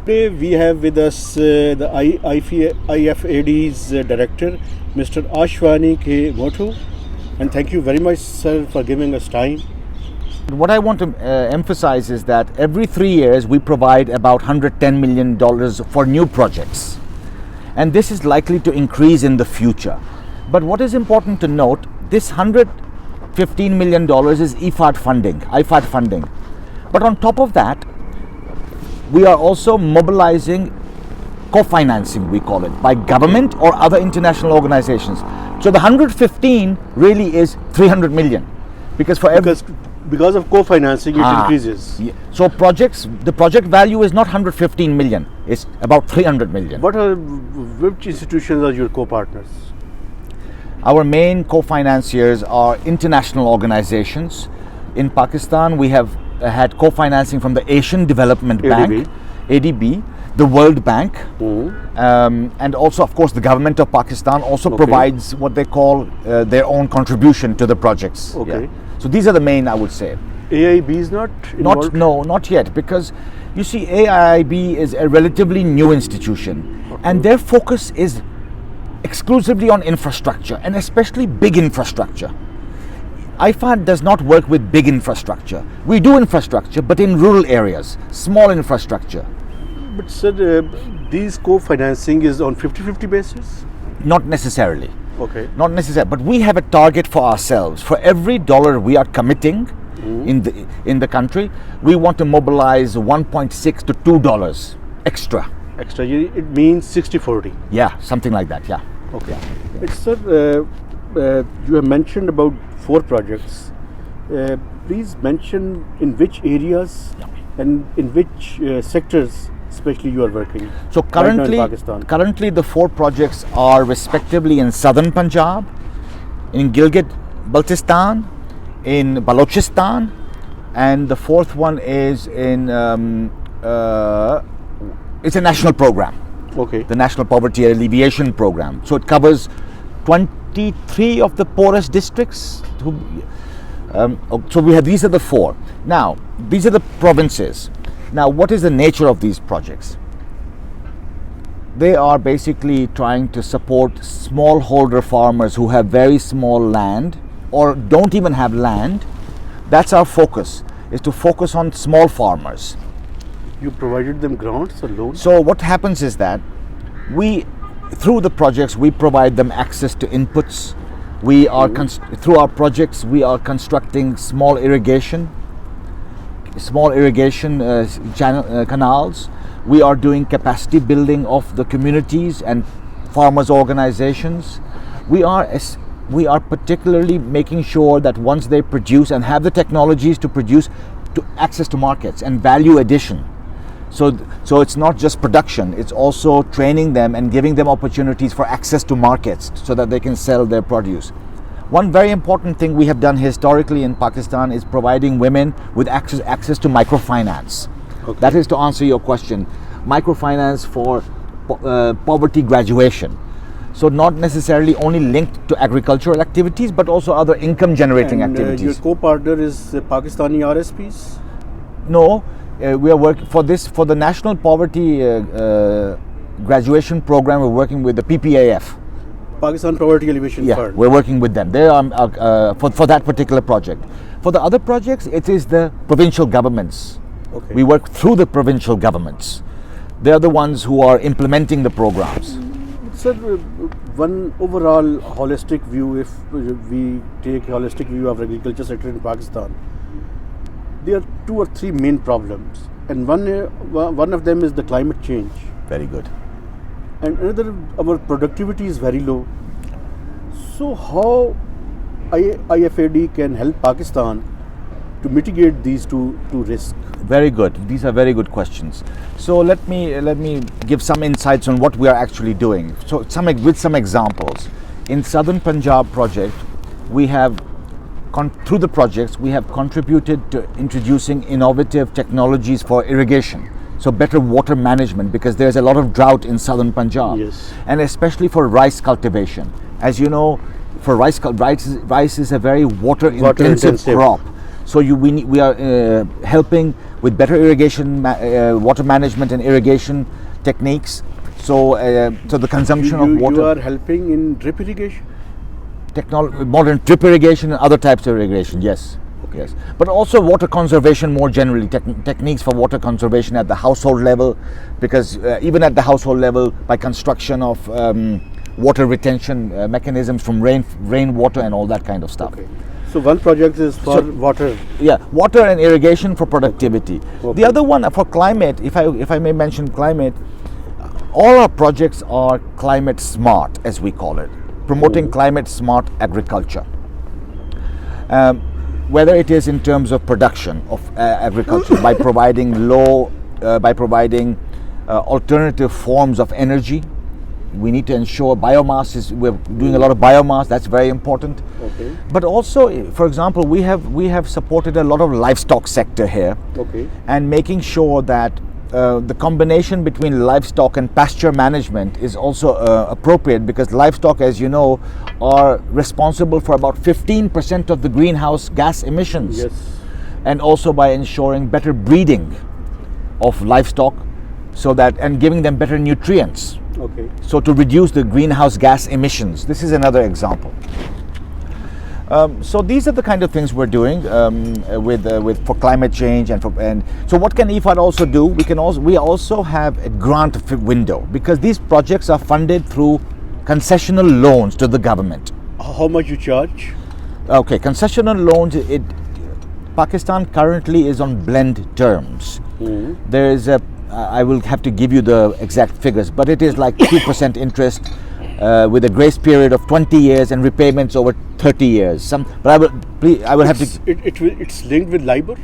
Today we have with us the IFAD's director, Mr. Ashwani K. Mitthu, and thank you very much, sir, for giving us time. What I want to emphasize is that every 3 years we provide about $110 million for new projects, and this is likely to increase in the future. But what is important to note, this $115 million is IFAD funding. But on top of that, we are also mobilizing co-financing, we call it, by government or other international organizations. So the 115 really is 300 million, because of co-financing it increases. Yeah. So the project value is not 115 million, it's about 300 million. Which institutions are your co-partners? Our main co-financiers are international organizations. In Pakistan, we have had co-financing from the Asian Development Bank, ADB, the World Bank, and also, of course, the government of Pakistan also provides what they call their own contribution to the projects. Okay. Yeah. So these are the main, I would say. AIB is not involved? Not yet, because you see, AIB is a relatively new institution, and their focus is exclusively on infrastructure, and especially big infrastructure. IFAD does not work with big infrastructure. We do infrastructure, but in rural areas, small infrastructure. But sir, these co-financing is on 50-50 basis? Not necessarily. Okay. Not necessarily, but we have a target for ourselves. For every dollar we are committing in the country, we want to mobilize $1.6 to $2 extra. Extra, it means 60-40? Yeah, something like that, yeah. Okay. Sir, you have mentioned about 4 projects. Please mention in which areas and in which sectors especially you are working. So currently the 4 projects are respectively in southern Punjab, in Gilgit-Baltistan, in Balochistan, and the 4th one is in it's a national program. Okay. The National Poverty Alleviation Program. So it covers 23 of the poorest districts. So we have, these are the 4. Now, these are the provinces. Now, what is the nature of these projects? They are basically trying to support smallholder farmers who have very small land or don't even have land. That's our focus, is to focus on small farmers. You provided them grants or loans? So what happens is that through the projects, we provide them access to inputs. We are through our projects, we are constructing small irrigation canals. We are doing capacity building of the communities and farmers organizations. We are particularly making sure that once they produce and have the technologies to produce, to access to markets and value addition. So it's not just production, it's also training them and giving them opportunities for access to markets so that they can sell their produce. One very important thing we have done historically in Pakistan is providing women with access to microfinance. Okay. That is, to answer your question, microfinance for poverty graduation. So not necessarily only linked to agricultural activities, but also other income generating activities. Your co-partner is Pakistani RSPs? No. We are working for the National Poverty Graduation Program. We're working with the PPAF, Pakistan Poverty Alleviation Fund. We're working with them. They are for that particular project. For the other projects, it is the provincial governments. Okay. We work through the provincial governments. They are the ones who are implementing the programs. Sir, one overall holistic view, if we take a holistic view of agriculture sector in Pakistan, there are 2 or 3 main problems, and one of them is the climate change. Very good. And another, our productivity is very low. So how IFAD can help Pakistan to mitigate these two risks? Very good. These are very good questions. So let me give some insights on what we are actually doing. So with some examples. In Southern Punjab project, we have through the projects, we have contributed to introducing innovative technologies for irrigation. So better water management, because there's a lot of drought in southern Punjab. Yes. And especially for rice cultivation. As you know, for rice is a very water intensive crop. So we are helping with better irrigation, water management and irrigation techniques. So the consumption of water. You are helping in drip irrigation? Modern drip irrigation and other types of irrigation, yes. Okay. Yes. But also water conservation more generally, techniques for water conservation at the household level, because even at the household level, by construction of water retention mechanisms from rainwater and all that kind of stuff. Okay. So one project is for water. Yeah, water and irrigation for productivity. Okay. The other one for climate, if I may mention climate, all our projects are climate smart, as we call it, promoting climate smart agriculture. Whether it is in terms of production of agriculture by providing alternative forms of energy. We need to ensure we're doing a lot of biomass, that's very important. Okay. But also, for example, we have supported a lot of livestock sector here. Okay. And making sure that the combination between livestock and pasture management is also appropriate, because livestock, as you know, are responsible for about 15% of the greenhouse gas emissions. Yes. And also by ensuring better breeding of livestock, so that, and giving them better nutrients. Okay. So to reduce the greenhouse gas emissions. This is another example. So these are the kind of things we're doing with for climate change and so what can IFAD also do? We also have a grant window, because these projects are funded through concessional loans to the government. How much you charge? Okay, concessional loans. Pakistan currently is on blend terms. There is I will have to give you the exact figures, but it is like 2% interest with a grace period of 20 years and repayments over 30 years. But I will have to. It's linked with LIBOR?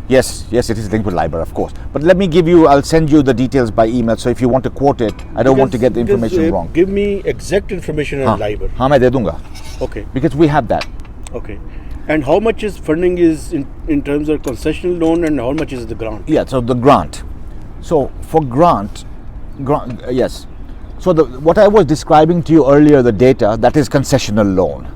Yes, it is linked with LIBOR, of course. But I'll send you the details by email. So if you want to quote it, I don't want to get the information wrong. Give me exact information on LIBOR. हाँ मैं दे दूँगा. Okay. Because we have that. Okay. And how much is funding is in terms of concessional loan, and how much is the grant? Yeah, so the grant. So for grant, yes. So what I was describing to you earlier, the data, that is concessional loan.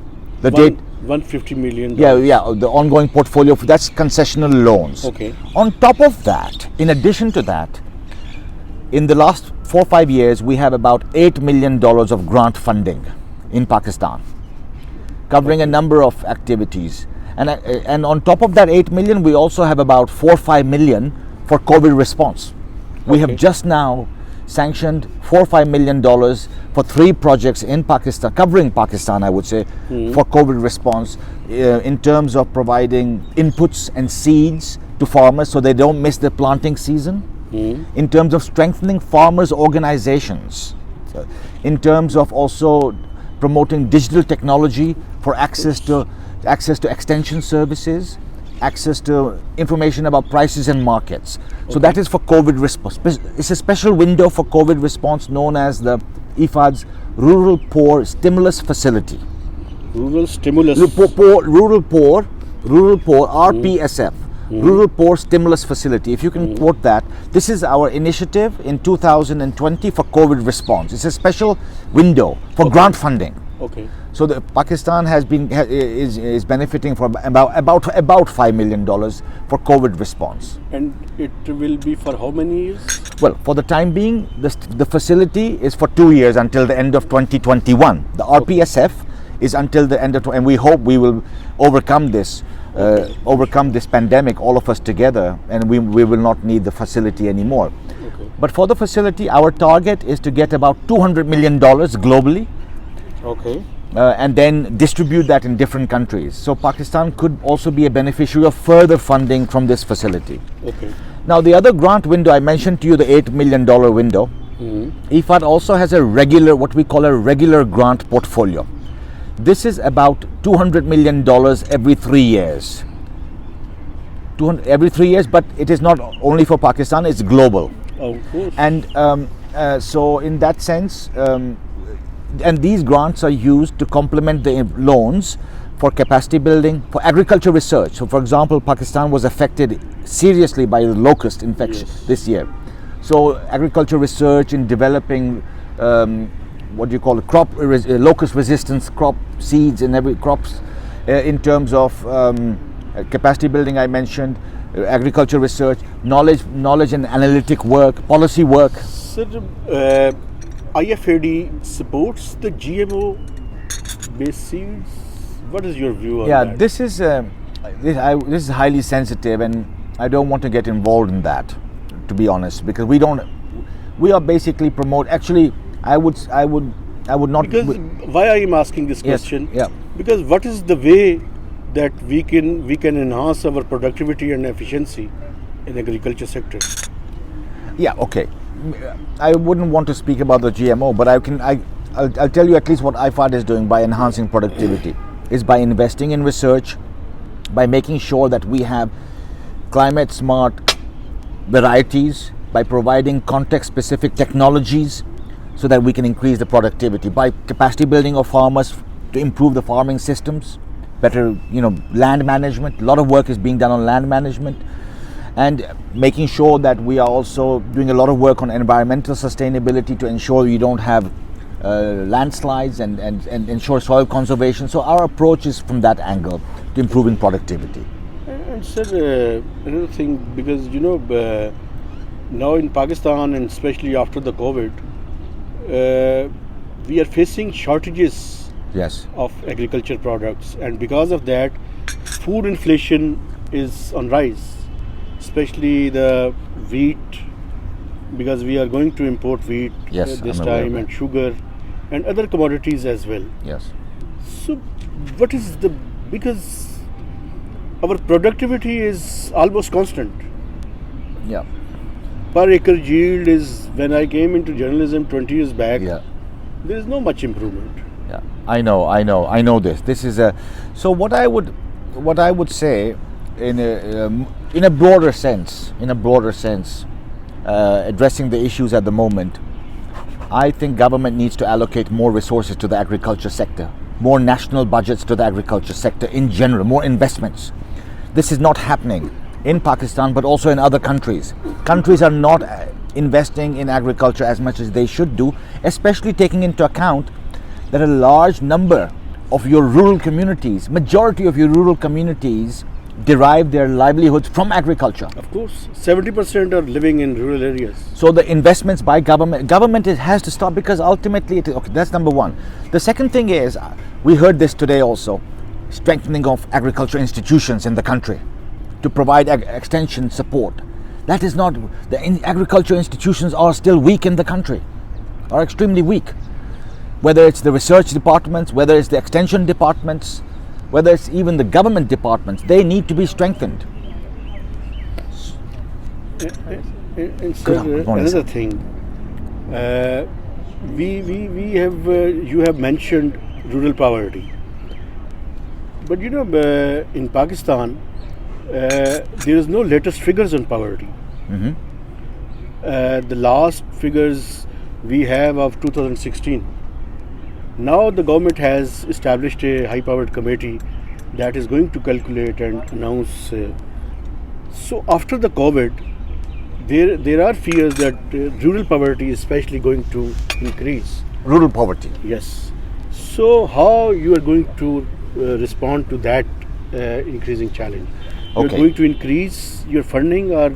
The date. $150 million. Yeah. The ongoing portfolio, that's concessional loans. Okay. On top of that, in addition to that, in the last 4 or 5 years, we have about $8 million of grant funding in Pakistan, covering a number of activities. And on top of that 8 million, we also have about 4 or 5 million for COVID response. We have just now sanctioned $4 or $5 million for 3 projects in Pakistan, covering Pakistan, I would say, for COVID response, in terms of providing inputs and seeds to farmers so they don't miss the planting season, in terms of strengthening farmers' organizations, in terms of also promoting digital technology for access to extension services, access to information about prices and markets. So that is for COVID response. It's a special window for COVID response known as the IFAD's Rural Poor Stimulus Facility. Rural Stimulus. Rural Poor, RPSF. Rural Poor Stimulus Facility. If you can quote that, this is our initiative in 2020 for COVID response. It's a special window for grant funding. Okay. So Pakistan is benefiting from about $5 million for COVID response. And it will be for how many years? Well, for the time being, the facility is for 2 years until the end of 2021. The RPSF is until the end of, and we hope we will overcome this pandemic, all of us together, and we will not need the facility anymore. Okay. But for the facility, our target is to get about $200 million globally. Okay. And then distribute that in different countries. So Pakistan could also be a beneficiary of further funding from this facility. Okay. Now the other grant window, I mentioned to you the $8 million window. IFAD also has what we call a regular grant portfolio. This is about $200 million every 3 years. Every 3 years, but it is not only for Pakistan, it's global. Of course. And so in that sense, and these grants are used to complement the loans for capacity building, for agriculture research. So for example, Pakistan was affected seriously by the locust infection this year. So agriculture research in developing locust resistance crop seeds in every crops, in terms of capacity building I mentioned, agriculture research, knowledge and analytic work, policy work. Sir, IFAD supports the GMO based seeds. What is your view on that? This is highly sensitive, and I don't want to get involved in that, to be honest, because we are basically promote. Actually, I would not. Because why I am asking this question? Yeah. Because what is the way that we can enhance our productivity and efficiency in agriculture sector? Yeah. Okay. I wouldn't want to speak about the GMO, but I'll tell you at least what IFAD is doing by enhancing productivity is by investing in research, by making sure that we have climate smart varieties, by providing context specific technologies so that we can increase the productivity, by capacity building of farmers to improve the farming systems, better land management. A lot of work is being done on land management, and making sure that we are also doing a lot of work on environmental sustainability to ensure you don't have landslides and ensure soil conservation. So our approach is from that angle to improving productivity. And sir, another thing, because now in Pakistan, and especially after the COVID, we are facing shortages of agriculture products, and because of that, food inflation is on rise, especially the wheat, because we are going to import wheat this time, and sugar and other commodities as well. Yes. So what is because our productivity is almost constant. Yeah. Per acre yield is, when I came into journalism 20 years back, there is no much improvement. Yeah, I know this. This is so what I would say in a broader sense, addressing the issues at the moment. I think government needs to allocate more resources to the agriculture sector, more national budgets to the agriculture sector in general, more investments. This is not happening in Pakistan, but also in other countries. Countries are not investing in agriculture as much as they should do, especially taking into account that a large number of your rural communities, majority of your rural communities derive their livelihoods from agriculture. Of course, 70% are living in rural areas. So the investments by government has to stop, because ultimately, that's number one. The second thing is, we heard this today also, strengthening of agriculture institutions in the country to provide extension support. That is not, the agriculture institutions are still weak in the country, are extremely weak. Whether it's the research departments, whether it's the extension departments, whether it's even the government departments, they need to be strengthened. And sir, another thing, you have mentioned rural poverty, but in Pakistan, there is no latest figures on poverty. The last figures we have of 2016. Now the government has established a high-powered committee that is going to calculate and announce. So after the COVID, there are fears that rural poverty is especially going to increase. Rural poverty. Yes. So how you are going to respond to that increasing challenge? You're going to increase your funding, or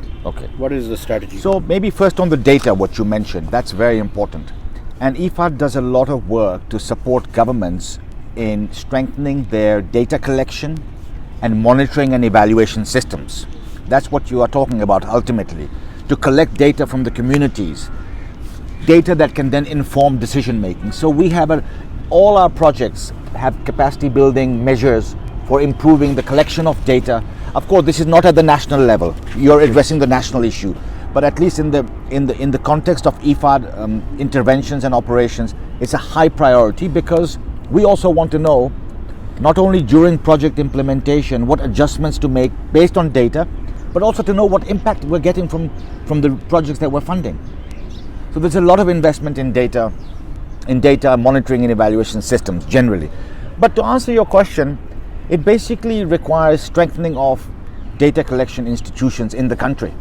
what is the strategy? So maybe first on the data, what you mentioned, that's very important. And IFAD does a lot of work to support governments in strengthening their data collection and monitoring and evaluation systems. That's what you are talking about ultimately, to collect data from the communities, data that can then inform decision making. So we have all our projects have capacity building measures for improving the collection of data. Of course, this is not at the national level. You're addressing the national issue. But at least in the context of IFAD interventions and operations, it's a high priority, because we also want to know, not only during project implementation, what adjustments to make based on data, but also to know what impact we're getting from the projects that we're funding. So there's a lot of investment in data monitoring and evaluation systems generally. But to answer your question, it basically requires strengthening of data collection institutions in the country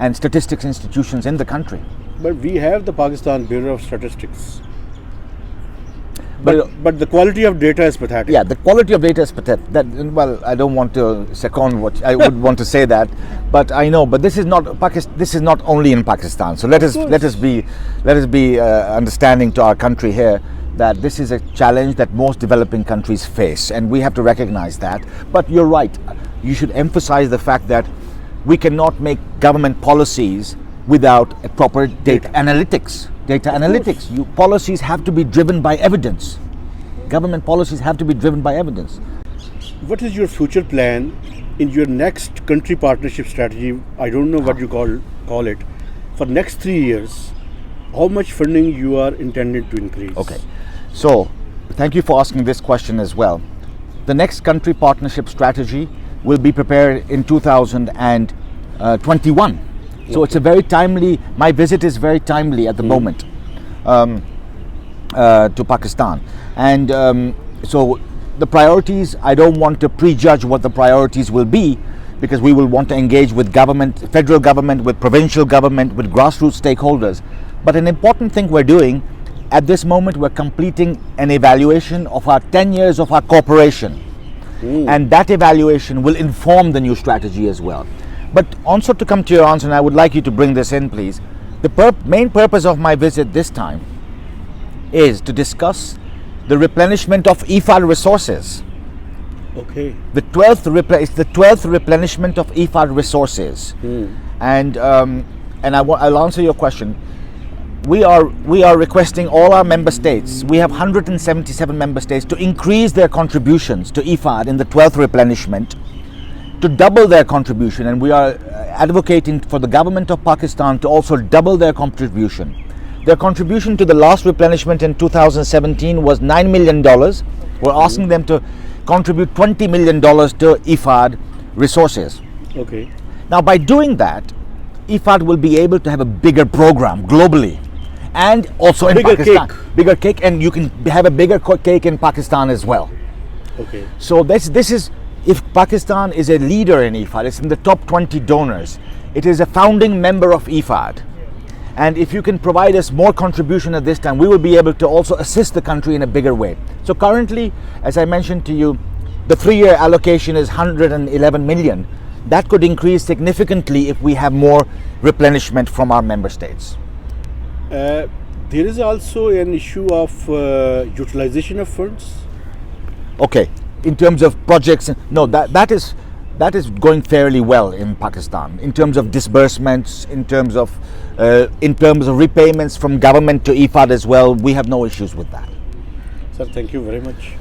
and statistics institutions in the country. But we have the Pakistan Bureau of Statistics. But the quality of data is pathetic. Yeah, the quality of data is pathetic. Well, I don't want to second what I would want to say that, but I know. But this is not This is not only in Pakistan. So let us be understanding to our country here that this is a challenge that most developing countries face, and we have to recognize that. But you're right. You should emphasize the fact that we cannot make government policies without a proper data analytics. Policies have to be driven by evidence. Government policies have to be driven by evidence. What is your future plan in your next country partnership strategy? I don't know what you call it. For next 3 years, how much funding you are intended to increase? Okay, so thank you for asking this question as well. The next country partnership strategy will be prepared in 2021. So it's a very timely, my visit is very timely at the moment to Pakistan. And so the priorities, I don't want to prejudge what the priorities will be, because we will want to engage with government, federal government, with provincial government, with grassroots stakeholders. But an important thing we're doing, at this moment we're completing an evaluation of our 10 years of our cooperation. And that evaluation will inform the new strategy as well. But also, to come to your answer, and I would like you to bring this in, please, the main purpose of my visit this time is to discuss the replenishment of IFAD resources. Okay. It's the 12th replenishment of IFAD resources. And I'll answer your question. We are requesting all our member states, we have 177 member states, to increase their contributions to IFAD in the 12th replenishment, to double their contribution, and we are advocating for the government of Pakistan to also double their contribution. Their contribution to the last replenishment in 2017 was $9 million. We're asking them to contribute $20 million to IFAD resources. Okay. Now, by doing that, IFAD will be able to have a bigger program globally, and also in Pakistan. Bigger cake, and you can have a bigger cake in Pakistan as well. Okay. So this is, if Pakistan is a leader in IFAD, it's in the top 20 donors, it is a founding member of IFAD. And if you can provide us more contribution at this time, we will be able to also assist the country in a bigger way. So currently, as I mentioned to you, the 3-year allocation is 111 million. That could increase significantly if we have more replenishment from our member states. There is also an issue of utilization of funds. Okay, in terms of projects, no, that is going fairly well in Pakistan. In terms of disbursements, in terms of repayments from government to IFAD as well, we have no issues with that. Sir, thank you very much.